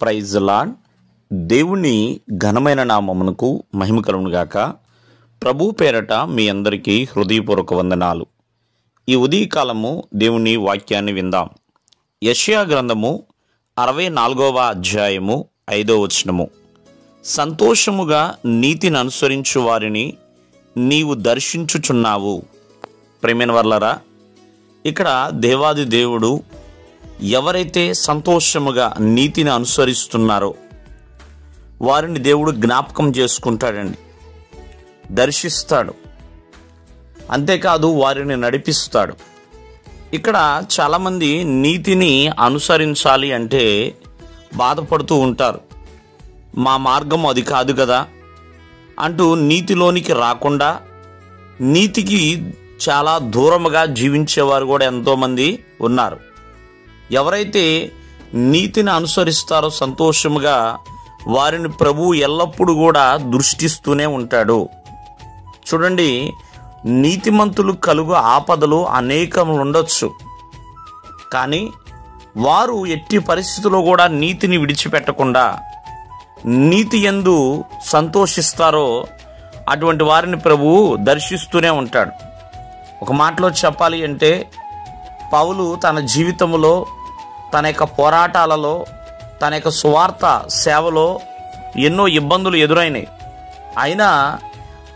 Praise lord. దేవుని ఘనమైన నామమునకు మహిమ కలుగును గాక. ప్రభు పేరట మీ అందరికీ హృదయపూర్వక వందనాలు. ఈ ఉదయకాలము దేవుని వాక్యాన్ని విందాం. యెషయా గ్రంథము 64వ అధ్యాయము 5వ వచనము. సంతోషముగా నీతిని అనుసరించు వారిని నీవు దర్శించుచున్నావు. ప్రేమైన వర్లరా, ఇక్కడ దేవాది దేవుడు ఎవరైతే సంతోషముగా నీతిని అనుసరిస్తున్నారో వారిని దేవుడు జ్ఞాపకం చేసుకుంటాడండి, దర్శిస్తాడు. అంతేకాదు వారిని నడిపిస్తాడు. ఇక్కడ చాలామంది నీతిని అనుసరించాలి అంటే బాధపడుతూ ఉంటారు. మా మార్గం అది కాదు కదా అంటూ నీతిలోనికి రాకుండా నీతికి చాలా దూరముగా జీవించేవారు కూడా ఎంతోమంది ఉన్నారు. ఎవరైతే నీతిని అనుసరిస్తారో సంతోషముగా వారిని ప్రభువు ఎల్లప్పుడూ కూడా దృష్టిస్తూనే ఉంటాడు. చూడండి, నీతిమంతులు కలుగు ఆపదలు అనేకములు ఉండొచ్చు, కానీ వారు ఎట్టి పరిస్థితుల్లో కూడా నీతిని విడిచిపెట్టకుండా నీతి యందు సంతోషిస్తారో అటువంటి వారిని ప్రభువు దర్శిస్తూనే ఉంటాడు. ఒక మాటలో చెప్పాలి అంటే, పౌలు తన జీవితంలో, తన యొక్క పోరాటాలలో, తన యొక్క సువార్త సేవలో ఎన్నో ఇబ్బందులు ఎదురైనాయి. అయినా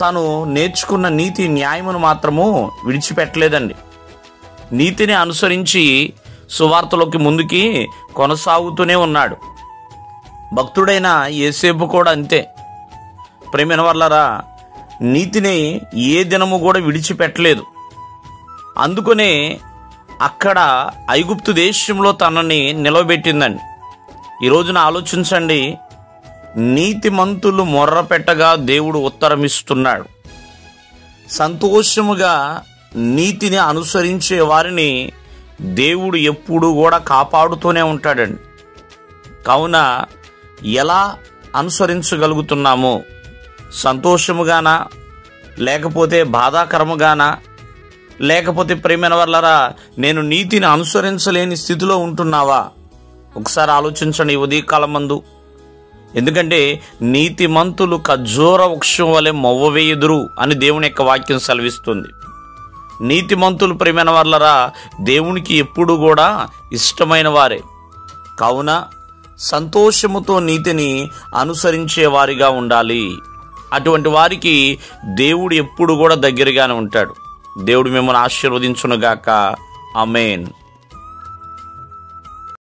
తను నేర్చుకున్న నీతి న్యాయమును మాత్రము విడిచిపెట్టలేదండి. నీతిని అనుసరించి సువార్తలోకి ముందుకి కొనసాగుతూనే ఉన్నాడు. భక్తుడైన యేసేపు కూడా అంతే. ప్రేమైన వర్లరా, నీతిని ఏ దినము కూడా విడిచిపెట్టలేదు. అందుకనే అక్కడ ఐగుప్తు దేశంలో తనని నిలవబెట్టిందండి. ఈ రోజున ఆలోచించండి, నీతిమంతులు మొర్ర పెట్టగా దేవుడు ఉత్తరమిస్తున్నాడు. సంతోషముగా నీతిని అనుసరించే వారిని దేవుడు ఎప్పుడు కూడా కాపాడుతూనే ఉంటాడండి. కావున ఎలా అనుసరించగలుగుతున్నాము? సంతోషముగానా, లేకపోతే బాధాకరముగానా, లేకపోతే ప్రేమైన వర్లరా నేను నీతిని అనుసరించలేని స్థితిలో ఉంటున్నావా? ఒకసారి ఆలోచించండి ఉదయకాలం మందు. ఎందుకంటే నీతిమంతులు ఖర్జూర వృక్షం వలె మొవ్వవేయుదురు అని దేవుని యొక్క వాక్యం సెలవిస్తుంది. నీతిమంతులు ప్రేమైన వర్లరా దేవునికి ఎప్పుడు కూడా ఇష్టమైన వారే. కావున సంతోషముతో నీతిని అనుసరించే వారిగా ఉండాలి. అటువంటి వారికి దేవుడు ఎప్పుడు కూడా దగ్గరగానే ఉంటాడు. దేవుడు మిమ్మల్ని ఆశీర్వదించునుగాక. ఆమేన్.